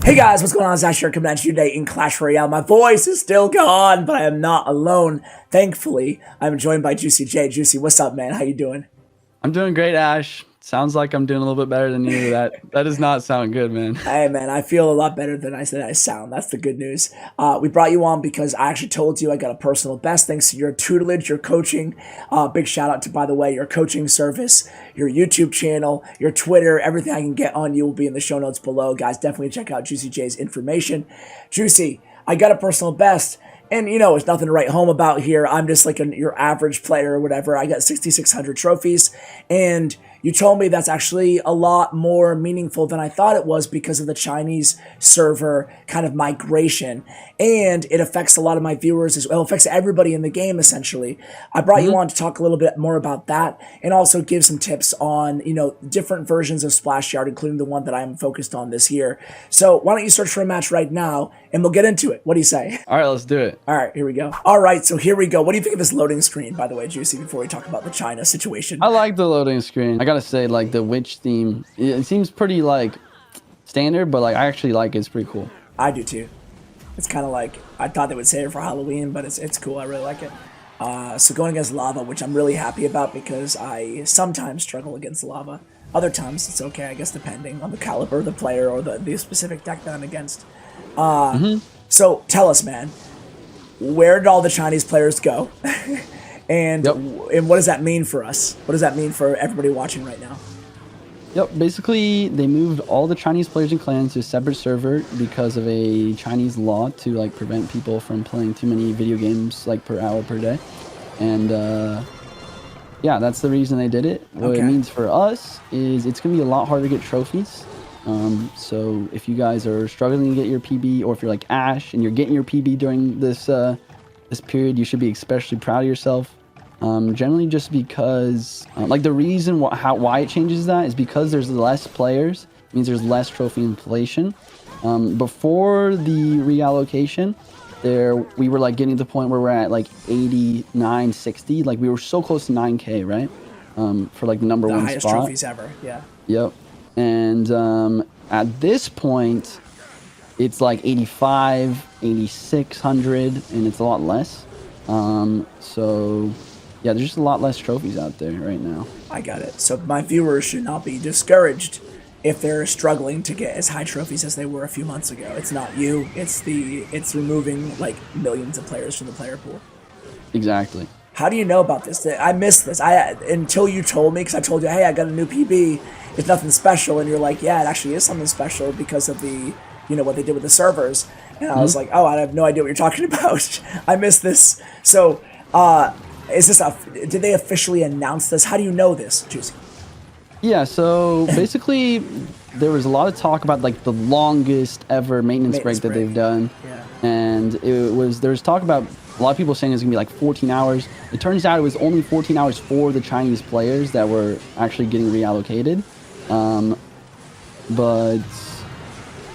Hey guys, what's going on? It's Ash here coming at you today in Clash Royale. My voice is still gone, but I am not alone. Thankfully, I'm joined by JuicyJ. Juicy, what's up, man? How you doing? I'm doing great, Ash. Sounds like I'm doing a little bit better than you. That does not sound good, man. Hey man, I feel a lot better than I said I sound. That's the good news. We brought you on because I actually told you I got a personal best thanks to your tutelage, your coaching. Big shout out to, by the way, your coaching service, your YouTube channel, your Twitter, everything I can get on you will be in the show notes below. Guys, definitely check out JuicyJ's information. Juicy, I got a personal best. And, you know, it's nothing to write home about here. I'm just like your average player or whatever. I got 6,600 trophies. And you told me that's actually a lot more meaningful than I thought it was because of the Chinese server kind of migration. And it affects a lot of my viewers as well. It affects everybody in the game, essentially. I brought you on to talk a little bit more about that and also give some tips on, you know, different versions of Splash Yard, including the one that I'm focused on this year. So why don't you search for a match right now and we'll get into it. What do you say? All right, let's do it. All right, here we go. All right, so here we go. What do you think of this loading screen, by the way, Juicy, before we talk about the China situation? I like the loading screen. I gotta say, like, the witch theme, it seems pretty, like, standard, but, like, I actually like it. It's pretty cool. I do, too. It's kind of like, I thought they would say it for Halloween, but it's cool. I really like it. So going against lava, which I'm really happy about because I sometimes struggle against lava. Other times, it's okay, I guess, depending on the caliber of the player or the specific deck that I'm against. So tell us, man. Where did all the Chinese players go? and what does that mean for us? What does that mean for everybody watching right now? Yep, basically, they moved all the Chinese players and clans to a separate server because of a Chinese law to, like, prevent people from playing too many video games, like, per hour per day. And, yeah, that's the reason they did it. What it means for us is it's going to be a lot harder to get trophies. So if you guys are struggling to get your PB, or if you're like Ash and you're getting your PB during this this period, you should be especially proud of yourself. Generally, just because like the reason why it changes that is because there's less players. It means there's less trophy inflation. Before the reallocation, we were like getting to the point where we're at like 89, 60. Like we were so close to 9K, right? For like the number one spot. The highest trophies ever. Yeah. Yep. And at this point, it's like 85, 8,600, and it's a lot less. So, yeah, there's just a lot less trophies out there right now. I got it. So my viewers should not be discouraged if they're struggling to get as high trophies as they were a few months ago. It's not you. It's removing like millions of players from the player pool. Exactly. How do you know about this? I missed this. Until you told me, because I told you, hey, I got a new PB. It's nothing special, and you're like, yeah, it actually is something special because of the, you know, what they did with the servers. And I was like, oh, I have no idea what you're talking about. I missed this. So, is this did they officially announce this? How do you know this, Juicy? Yeah, so basically, there was a lot of talk about like the longest ever maintenance break that they've done. Yeah. And there was talk about a lot of people saying it's gonna be like 14 hours. It turns out it was only 14 hours for the Chinese players that were actually getting reallocated. But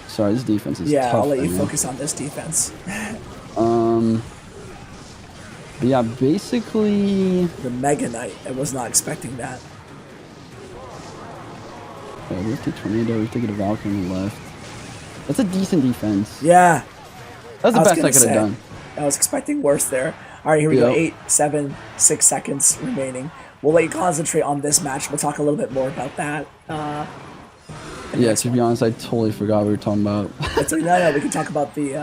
sorry, this defense is tough. I'll let you focus on this defense. But yeah, basically the Mega Knight. I was not expecting that. Okay, we have to Tornado, we have to get a Valkyrie on the left. That's a decent defense. Yeah. That's the best I could have done. I was expecting worse there. All right, here we go. 8, 7, 6 seconds remaining. We'll let you concentrate on this match. We'll talk a little bit more about that. Yeah, to be honest, I totally forgot what we were talking about. No, we can talk about the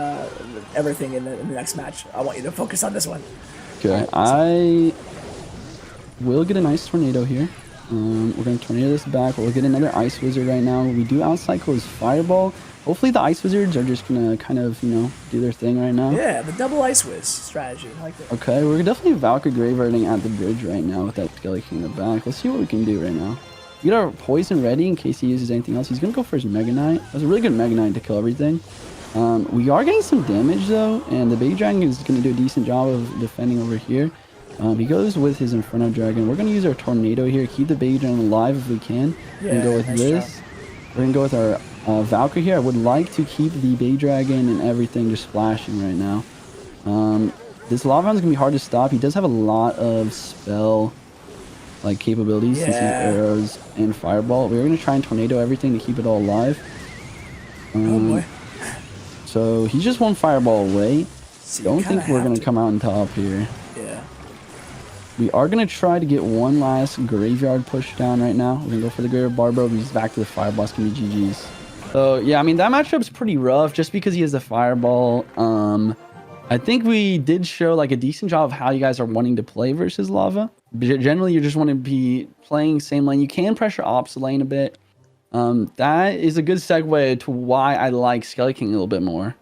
everything in the next match. I want you to focus on this one. Okay, I will get a nice Tornado here. We're going to Tornado this back. We'll get another Ice Wizard right now. We do outcycle his Fireball. Hopefully the Ice Wizards are just going to kind of, you know, do their thing right now. Yeah, the double Ice Wiz strategy. I like that. Okay, we're definitely Valkyrie Graveyarding at the bridge right now with that Skelly King in the back. Let's see what we can do right now. We get our Poison ready in case he uses anything else. He's going to go for his Mega Knight. That's a really good Mega Knight to kill everything. We are getting some damage though, and the Baby Dragon is going to do a decent job of defending over here. He goes with his Inferno Dragon. We're going to use our Tornado here, keep the Baby Dragon alive if we can. We're going to go with this. We're going to go with our Valkyrie here. I would like to keep the Baby Dragon and everything just splashing right now. This Lava Hound's going to be hard to stop. He does have a lot of spell like capabilities, since arrows and Fireball. We're going to try and Tornado everything to keep it all alive. Oh boy. So he's just one fireball away. So Don't think we're going to come out on top here. Yeah. We are going to try to get one last graveyard push down right now. We're going to go for the graveyard barbell. He's back to the fireball. It's going to be GG's. So, yeah, I mean, that matchup's pretty rough just because he has the fireball. I think we did show like a decent job of how you guys are wanting to play versus lava. Generally, you just want to be playing same lane. You can pressure ops lane a bit. That is a good segue to why I like Skelly King a little bit more.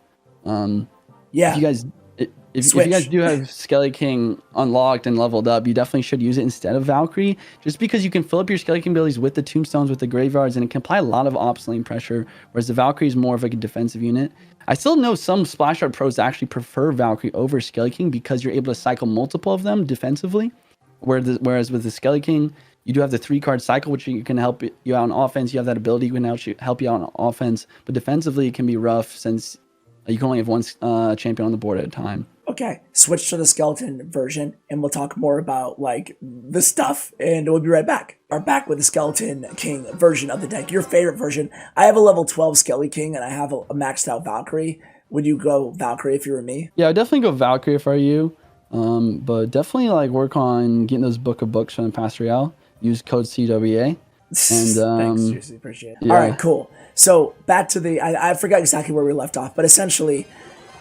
Yeah. If you guys do have Skelly King unlocked and leveled up, you definitely should use it instead of Valkyrie, just because you can fill up your Skelly King abilities with the tombstones, with the graveyards, and it can apply a lot of ops lane pressure, whereas the Valkyrie is more of like a defensive unit. I still know some Splash Art pros actually prefer Valkyrie over Skelly King because you're able to cycle multiple of them defensively, whereas with the Skelly King, you do have the 3-card cycle, which can help you out on offense. You have that ability that can help you out on offense, but defensively it can be rough since you can only have one champion on the board at a time. Okay, switch to the skeleton version, and we'll talk more about like the stuff, and we'll be right back. We're back with the Skeleton King version of the deck, your favorite version. I have a level 12 Skelly King, and I have a maxed out Valkyrie. Would you go Valkyrie if you were me? Yeah, I'd definitely go Valkyrie if I were you, but definitely like work on getting those book of books from the Clash Royale. Use code CWA. And thanks, Juicy, appreciate it. Yeah. All right, cool. So back to the, I forgot exactly where we left off, but essentially,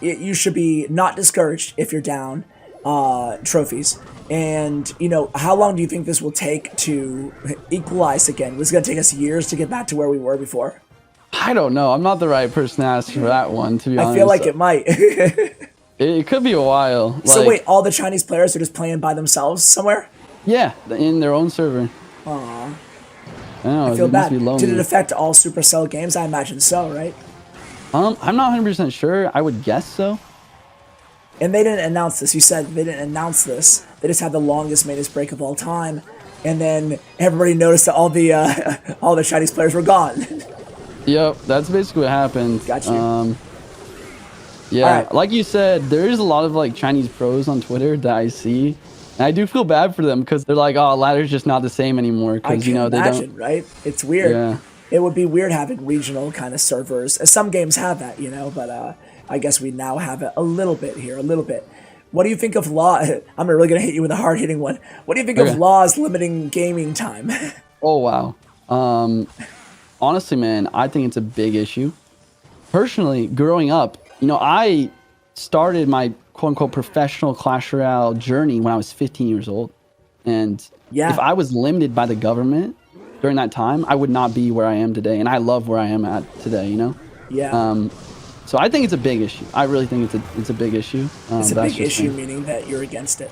you should be not discouraged if you're down trophies. And, you know, how long do you think this will take to equalize again? This is going to take us years to get back to where we were before. I don't know. I'm not the right person to ask for that one, to be honest. I feel like it might. It could be a while. So wait, all the Chinese players are just playing by themselves somewhere? Yeah, in their own server. Aww. I feel bad. Did it affect all Supercell games? I imagine so, right? I'm not 100% sure. I would guess so. And they didn't announce this. You said they didn't announce this. They just had the longest maintenance break of all time, and then everybody noticed that all the Chinese players were gone. Yep, that's basically what happened. Got you. Yeah, right. Like you said, there is a lot of like Chinese pros on Twitter that I see. And I do feel bad for them because they're like, oh, ladder's just not the same anymore. Because, you know, they don't. Right? It's weird. Yeah. It would be weird having regional kind of servers. Some games have that, you know, but I guess we now have it a little bit here, a little bit. What do you think of law? I'm really going to hit you with a hard-hitting one. What do you think of laws limiting gaming time? Oh, wow. Honestly, man, I think it's a big issue. Personally, growing up, you know, I started my quote-unquote professional Clash Royale journey when I was 15 years old. And if I was limited by the government during that time, I would not be where I am today. And I love where I am at today, you know? Yeah. So I think it's a big issue. I really think it's a big issue. It's a big issue, meaning that you're against it.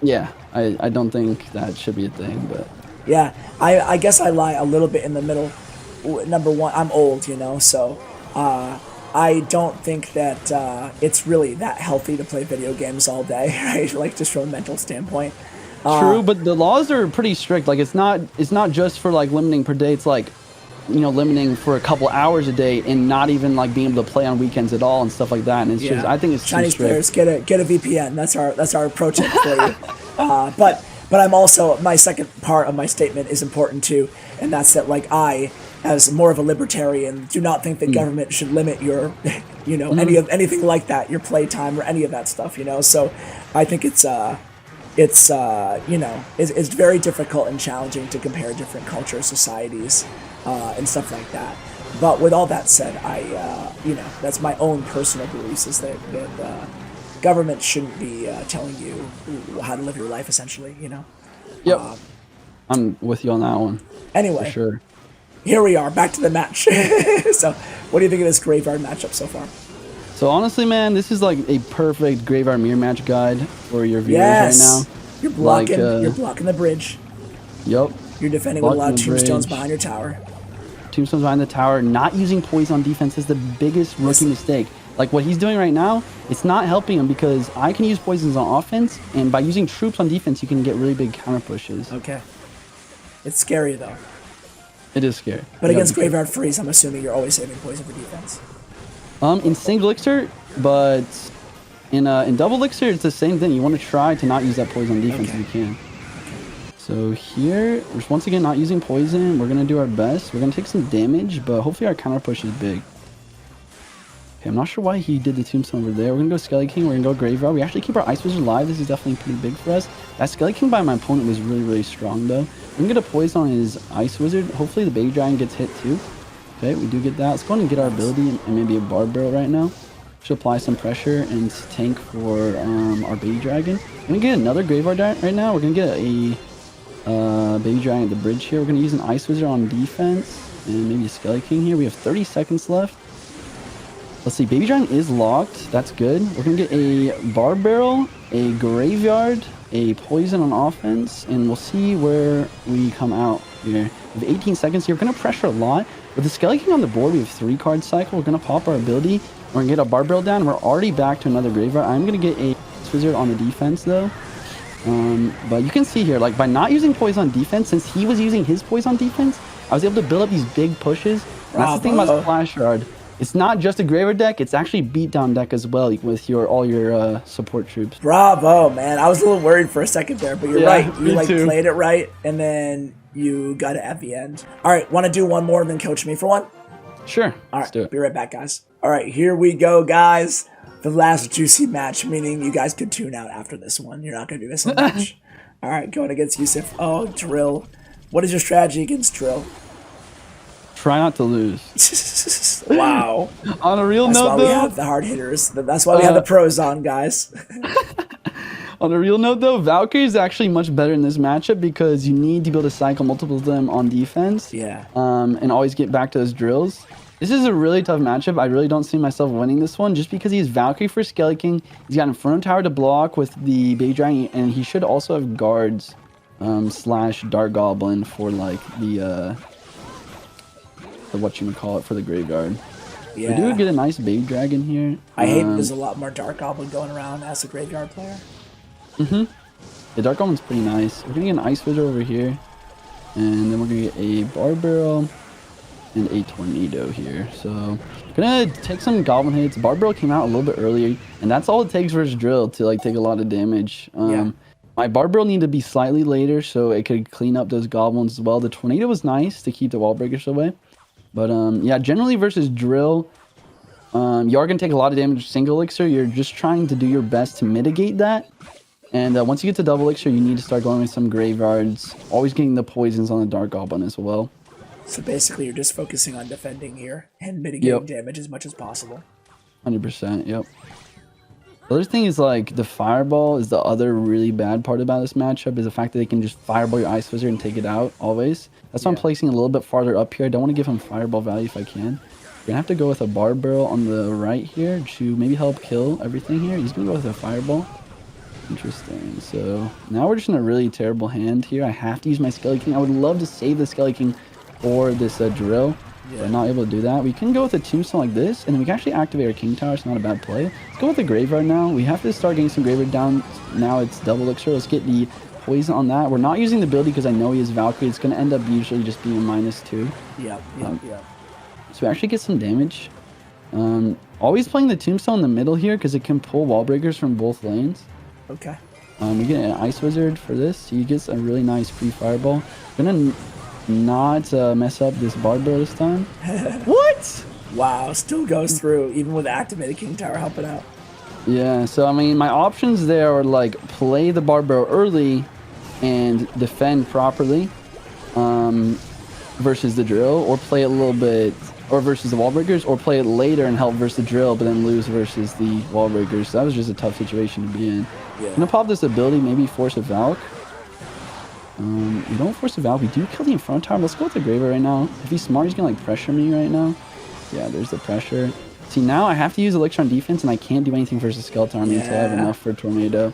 Yeah, I don't think that should be a thing, but... Yeah, I guess I lie a little bit in the middle. Number one, I'm old, you know, so... I don't think that it's really that healthy to play video games all day, right? Like, just from a mental standpoint. True, but the laws are pretty strict. Like, it's not just for, like, limiting per day. It's, like, you know, limiting for a couple hours a day and not even, like, being able to play on weekends at all and stuff like that. And it's just, I think it's Chinese too strict. players, get a VPN. That's our approach for you. But I'm also, my second part of my statement is important, too, and that's that, like, I... as more of a libertarian, do not think that government should limit your, you know, anything like that, your playtime or any of that stuff, you know. So I think it's you know, it's very difficult and challenging to compare different cultures, societies, and stuff like that. But with all that said, you know, that's my own personal beliefs, is that government shouldn't be telling you how to live your life, essentially, you know. Yep. I'm with you on that one. Anyway. For sure. Here we are, back to the match. So, what do you think of this graveyard matchup so far? So honestly, man, this is like a perfect graveyard mirror match guide for your viewers right now. You're blocking the bridge. Yep. You're defending with a lot of tombstones behind your tower. Tombstones behind the tower. Not using poison on defense is the biggest rookie mistake. Like what he's doing right now, it's not helping him because I can use poisons on offense, and by using troops on defense, you can get really big counter pushes. Okay. It's scary though. It is scary. But against Graveyard Freeze, I'm assuming you're always saving poison for defense. In single elixir, but in double elixir, it's the same thing. You want to try to not use that poison on defense if you can. So here, we're once again not using poison. We're going to do our best. We're going to take some damage, but hopefully our counter push is big. Okay, I'm not sure why he did the tombstone over there. We're gonna go Skelly King, we're gonna go Graveyard. We actually keep our Ice Wizard alive. This is definitely pretty big for us. That Skelly King by my opponent was really, really strong though. We're gonna get a poison on his Ice Wizard. Hopefully the Baby Dragon gets hit too. Okay, we do get that. Let's go ahead and get our ability and maybe a Barb Barrel right now. Should apply some pressure and tank for our Baby Dragon. We're gonna get another Graveyard right now. We're gonna get a Baby Dragon at the bridge here. We're gonna use an Ice Wizard on defense and maybe a Skelly King here. We have 30 seconds left. Let's see, Baby Dragon is locked. That's good. We're going to get a Barb Barrel, a Graveyard, a Poison on offense, and we'll see where we come out here. We have 18 seconds here. We're going to pressure a lot. With the Skelly King on the board, we have 3-card cycle. We're going to pop our ability. We're going to get a Barb Barrel down. We're already back to another Graveyard. I'm going to get a Wizard on the defense, though. But you can see here, like, by not using Poison on defense, since he was using his Poison on defense, I was able to build up these big pushes. And that's the thing about Clash Royale. It's not just a Graveyard deck, it's actually beatdown deck as well with all your support troops. Bravo, man. I was a little worried for a second there, but you're right. You played it right, and then you got it at the end. All right, want to do one more and then coach me for one? Sure. All let's do it. Be right back, guys. All right, here we go, guys. The last juicy match, meaning you guys could tune out after this one. You're not going to be missing much. All right, going against Yusuf. Oh, Drill. What is your strategy against Drill? Try not to lose. Wow. On a real note, that's why we have the hard hitters. That's why we have the pros on, guys. On a real note, though, Valkyrie is actually much better in this matchup because you need to be able to cycle multiple of them on defense. Yeah. And always get back to those drills. This is a really tough matchup. I really don't see myself winning this one just because he has Valkyrie for Skelly King. He's got Inferno Tower to block with the Baby Dragon, and he should also have guards slash Dark Goblin for like the what you would call it for the Graveyard. Yeah. We do get a nice Baby Dragon here. I hate there's a lot more Dark Goblin going around as a Graveyard player. The Dark Goblin's pretty nice. We're gonna get an Ice Wizard over here, and then we're gonna get a Barb Barrel and a Tornado here. So gonna take some Goblin hits. Barb Barrel came out a little bit earlier, and that's all it takes versus Drill to like take a lot of damage. My Barb Barrel needed to be slightly later so it could clean up those Goblins as well. The Tornado was nice to keep the Wall Breakers away. But yeah, generally versus Drill, you are going to take a lot of damage single elixir. You're just trying to do your best to mitigate that. And once you get to double elixir, you need to start going with some Graveyards. Always getting the poisons on the Dark Goblin as well. So basically, you're just focusing on defending here and mitigating damage as much as possible. 100%, yep. The other thing is, like, the Fireball is the other really bad part about this matchup, is the fact that they can just Fireball your Ice Wizard and take it out, always. That's why I'm placing a little bit farther up here. I don't want to give him Fireball value if I can. We're going to have to go with a Barb Barrel on the right here to maybe help kill everything here. He's going to go with a Fireball. Interesting. So, now we're just in a really terrible hand here. I have to use my Skelly King. I would love to save the Skelly King for this Drill. But I'm not able to do that. We can go with a Tombstone like this, and then we can actually activate our King Tower. It's not a bad play. Let's go with the Graveyard now. We have to start getting some Graveyard down. Now it's double elixir. Let's get the poison on that. We're not using the ability because I know he is Valkyrie. It's going to end up usually just being -2. Yep. So we actually get some damage. Always playing the Tombstone in the middle here because it can pull Wall Breakers from both lanes. Okay. We get an Ice Wizard for this. He gets a really nice free Fireball. Gonna not mess up this Barb Barrel this time. What? Wow, still goes through even with activated King Tower helping out. Yeah, so I mean my options there are like play the Barb Barrel early and defend properly versus the Drill, or play it a little bit, or versus the Wall Breakers, or play it later and help versus the Drill but then lose versus the Wall Breakers. So that was just a tough situation to be in. I'm gonna pop this ability, maybe force a Valk. We don't force a Valk. We do kill the Inferno Tower. Let's go with the Graveyard right now. If he's smart, he's gonna like pressure me right now. Yeah, there's the pressure. See, now I have to use Elixir on defense, and I can't do anything versus Skeleton Army until I have enough for Tornado.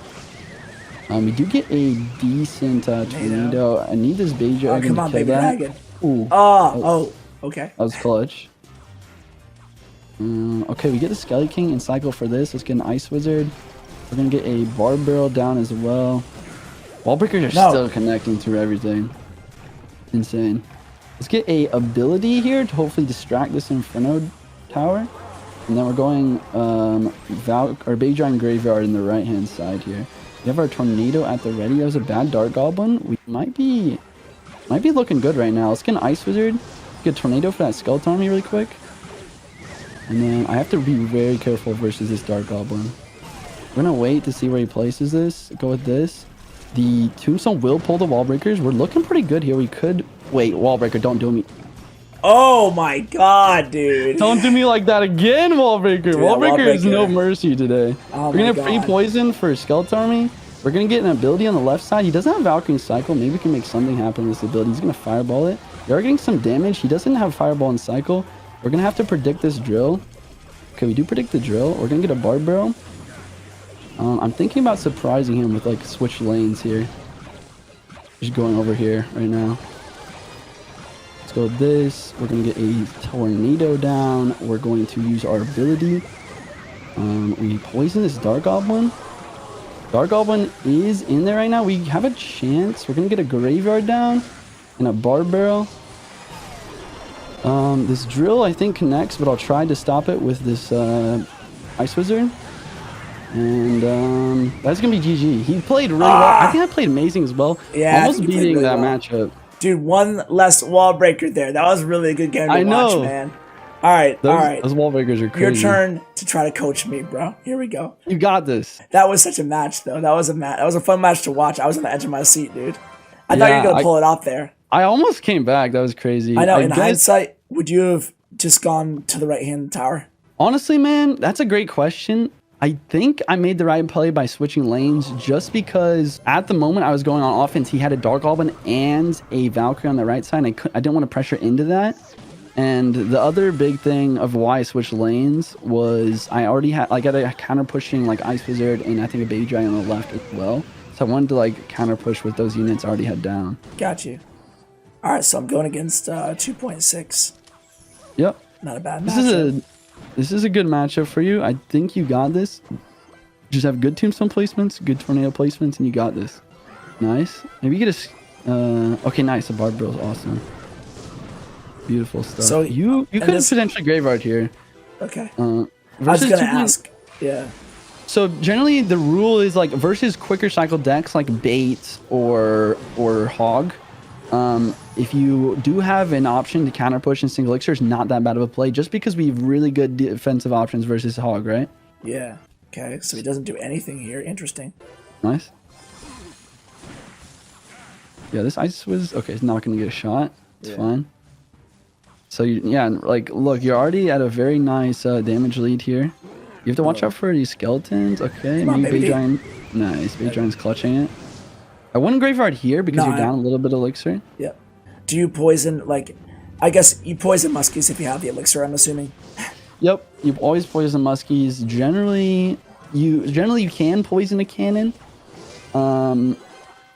We do get a decent Tornado. I need this Baby Dragon to kill that. Dragon. Ooh. Oh, okay. That was clutch. Okay, we get the Skelly King and cycle for this. Let's get an Ice Wizard. We're gonna get a Barb Barrel down as well. Wall Breakers are still connecting through everything. Insane. Let's get a ability here to hopefully distract this Inferno Tower. And then we're going Baby Dragon Graveyard in the right hand side here. We have our Tornado at the ready. That was a bad Dark Goblin. We might be looking good right now. Let's get an Ice Wizard. Get a Tornado for that Skeleton Army really quick. And then I have to be very careful versus this Dark Goblin. We're gonna wait to see where he places this. Go with this. The Tombstone will pull the wall breakers. We're looking pretty good here. We could... Wait, wall breaker, don't do me. Oh my god, dude. Don't do me like that again, wall breaker. Dude, wall breaker is Wallbreaker. no mercy today. Oh We're gonna my have free God. poison for Skeleton Army. We're gonna get an ability on the left side. He doesn't have Valkyrie Cycle. Maybe we can make something happen with this ability. He's gonna fireball it. We are getting some damage. He doesn't have Fireball and Cycle. We're gonna have to predict this drill. Okay, we do predict the drill. We're gonna get a Barb Barrel. I'm thinking about surprising him with like switch lanes here. Just going over here right now. Let's go with this. We're gonna get a Tornado down. We're going to use our ability. We poison this Dark Goblin. Dark Goblin is in there right now. We have a chance. We're gonna get a Graveyard down and a Barb Barrel. This drill I think connects, but I'll try to stop it with this Ice Wizard. And that's gonna be GG. He played really well. I think I played amazing as well. Yeah, Almost I think you played beating really that well. matchup. Dude, one less wall breaker there. That was really a good game to I watch, know. man. All right, all right. Those wall breakers are crazy. Your turn to try to coach me, bro. Here we go. You got this. That was such a match, though. That was a fun match to watch. I was on the edge of my seat, dude. I thought you were gonna pull it off there. I almost came back. That was crazy. I know. In guess- hindsight, would you have just gone to the right-hand tower? Honestly, man, that's a great question. I think I made the right play by switching lanes just because at the moment I was going on offense, he had a Dark Goblin and a Valkyrie on the right side. And I didn't want to pressure into that. And the other big thing of why I switched lanes was I already had a counter pushing like Ice Wizard and I think a Baby Giant on the left as well. So I wanted to like counter push with those units I already had down. Got you. All right, so I'm going against 2.6. Yep. Not a bad matchup. This is a good matchup for you. I think you got this. Just have good Tombstone placements, good Tornado placements, and you got this. Nice. Maybe you get a... okay, nice. The Barb Barrel is awesome. Beautiful stuff. So you could potentially Graveyard here. Okay. I was Versus gonna 2. ask. Yeah. So generally the rule is like versus quicker cycle decks like Bait or Hog. If you do have an option to counter push in single elixir, it's not that bad of a play just because we have really good defensive options versus Hog, right? Yeah. Okay. So he doesn't do anything here. Interesting. Nice. Yeah, this Ice was okay. It's not gonna get a shot. It's fine. So like look, you're already at a very nice damage lead here. You have to watch out for these skeletons. Okay, on, maybe baby. Bay Giant. Nice, Bay Giant's clutching it. I wouldn't Graveyard here because you're down a little bit of elixir. Yep. Do you poison, like, I guess you poison Muskies if you have the elixir, I'm assuming. Yep, you always poison Muskies. Generally you can poison a cannon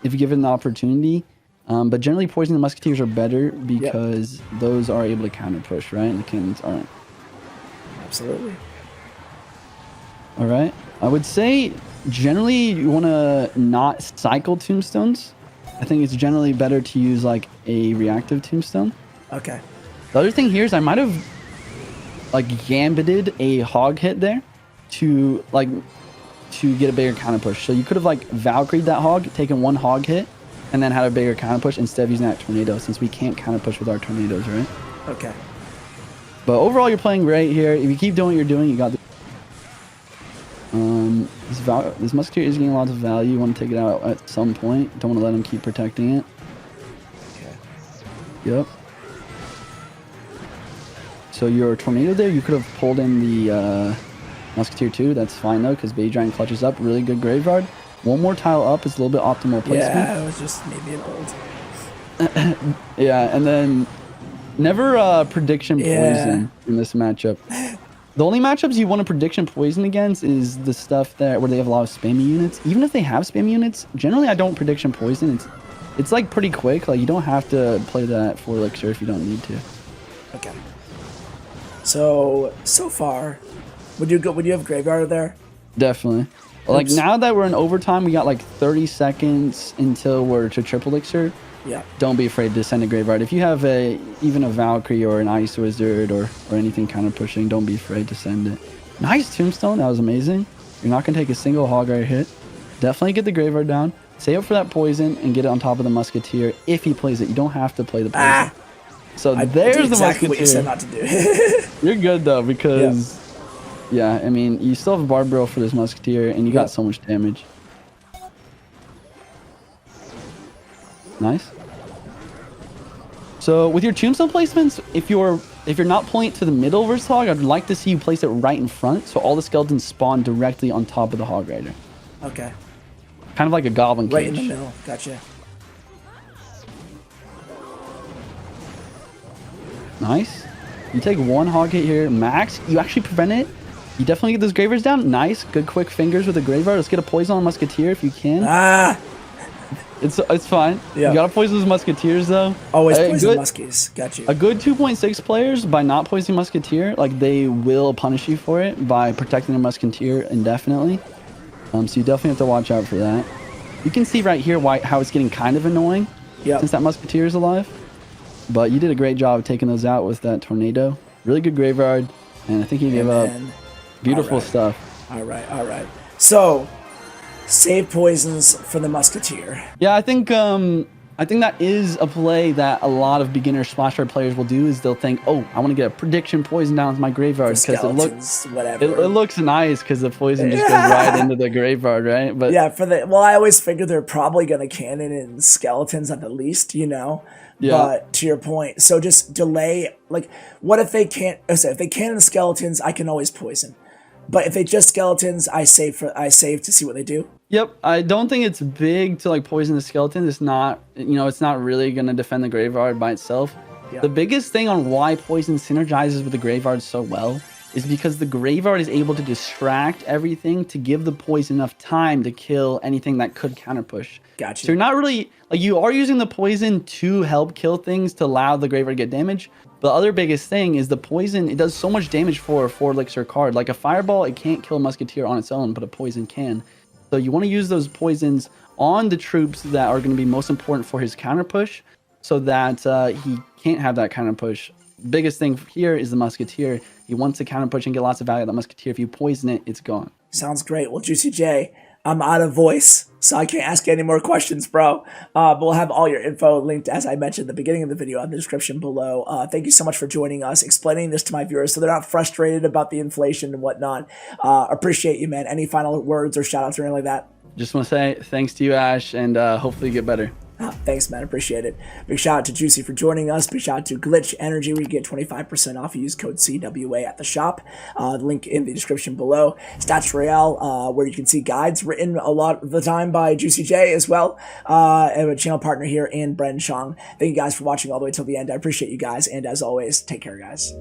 if you give it an opportunity. But generally poisoning the Musketeers are better because those are able to counter push, right? And the cannons aren't. Absolutely. All right. I would say generally you want to not cycle tombstones. I think it's generally better to use like a reactive tombstone. Okay. The other thing here is I might have like gambited a Hog hit there to get a bigger counter push. So you could have like Valkyried that Hog, taken one Hog hit, and then had a bigger counter push instead of using that Tornado since we can't counter push with our Tornadoes, right? Okay. But overall, you're playing great here. If you keep doing what you're doing, you got the... this Musketeer is getting lots of value. You want to take it out at some point. Don't want to let him keep protecting it. Okay. Yep. So your Tornado there, you could have pulled in the Musketeer too. That's fine though, because Bay Giant clutches up. Really good Graveyard. One more tile up is a little bit optimal placement. Yeah, it was just maybe an old. Yeah, and then never prediction poison in this matchup. The only matchups you want to prediction poison against is the stuff that where they have a lot of spammy units. Even if they have spammy units, generally I don't prediction poison. It's like pretty quick. Like you don't have to play that for elixir if you don't need to. Okay. So far, would you have Graveyard there? Definitely. Like now that we're in overtime, we got like 30 seconds until we're to triple elixir. Yeah. Don't be afraid to send a Graveyard. If you have even a Valkyrie or an Ice Wizard or anything counter pushing, don't be afraid to send it. Nice Tombstone. That was amazing. You're not going to take a single Hog right hit. Definitely get the Graveyard down. Save up for that poison and get it on top of the Musketeer if he plays it. You don't have to play the poison. So I there's did the exactly what you said Musketeer. not to do. You're good though, because yeah, I mean, you still have a Barb Barrel for this Musketeer, and you got so much damage. Nice. So with your Tombstone placements, if you're not pulling it to the middle versus Hog, I'd like to see you place it right in front, so all the skeletons spawn directly on top of the Hog Rider. Okay. Kind of like a Goblin Right cage. in the middle. Gotcha. Nice. You take one Hog hit here, max. You actually prevent it. You definitely get those Graveyards down. Nice. Good quick fingers with the Graveyard. Let's get a poison on Musketeer if you can. Ah! It's fine. Yeah. You gotta poison those Musketeers though. Always poison Muskies. Got you. A good 2.6 players, by not poisoning Musketeer, like they will punish you for it by protecting the Musketeer indefinitely. So you definitely have to watch out for that. You can see right here how it's getting kind of annoying since that Musketeer is alive. But you did a great job of taking those out with that Tornado. Really good Graveyard, and I think you gave up beautiful stuff. All right. So, save poisons for the Musketeer. Yeah, I think that is a play that a lot of beginner Splash Card players will do. Is they'll think, oh, I want to get a prediction poison down with my Graveyard because it looks nice because the poison just goes right into the Graveyard, right? But yeah, I always figure they're probably gonna cannon in skeletons at the least, you know. Yeah. But to your point, so just delay. Like, what if they can't? If they cannon skeletons, I can always poison. But if they just skeletons, I save to see what they do. Yep, I don't think it's big to like poison the skeletons. It's not, it's not really gonna defend the Graveyard by itself. Yep. The biggest thing on why poison synergizes with the Graveyard so well is because the Graveyard is able to distract everything to give the poison enough time to kill anything that could counter push. Gotcha. So you're not really like, you are using the poison to help kill things to allow the Graveyard to get damage. The other biggest thing is the poison, it does so much damage for a 4 elixir card. Like a Fireball, it can't kill a Musketeer on its own, but a poison can. So you want to use those poisons on the troops that are going to be most important for his counter push so that he can't have that counter push. Biggest thing here is the Musketeer. He wants to counter push and get lots of value out of that Musketeer. If you poison it, it's gone. Sounds great. Well, JuicyJ, I'm out of voice, so I can't ask you any more questions, bro. But we'll have all your info linked, as I mentioned at the beginning of the video, in the description below. Thank you so much for joining us, explaining this to my viewers so they're not frustrated about the inflation and whatnot. Appreciate you, man. Any final words or shout-outs or anything like that? Just want to say thanks to you, Ash, and hopefully you get better. Thanks, man. Appreciate it. Big shout out to Juicy for joining us. Big shout out to Glitch Energy, where you get 25% off. You use code CWA at the shop. The link in the description below. Clash Royale, where you can see guides written a lot of the time by JuicyJ as well. And a channel partner here in Bren Chong. Thank you guys for watching all the way till the end. I appreciate you guys. And as always, take care, guys.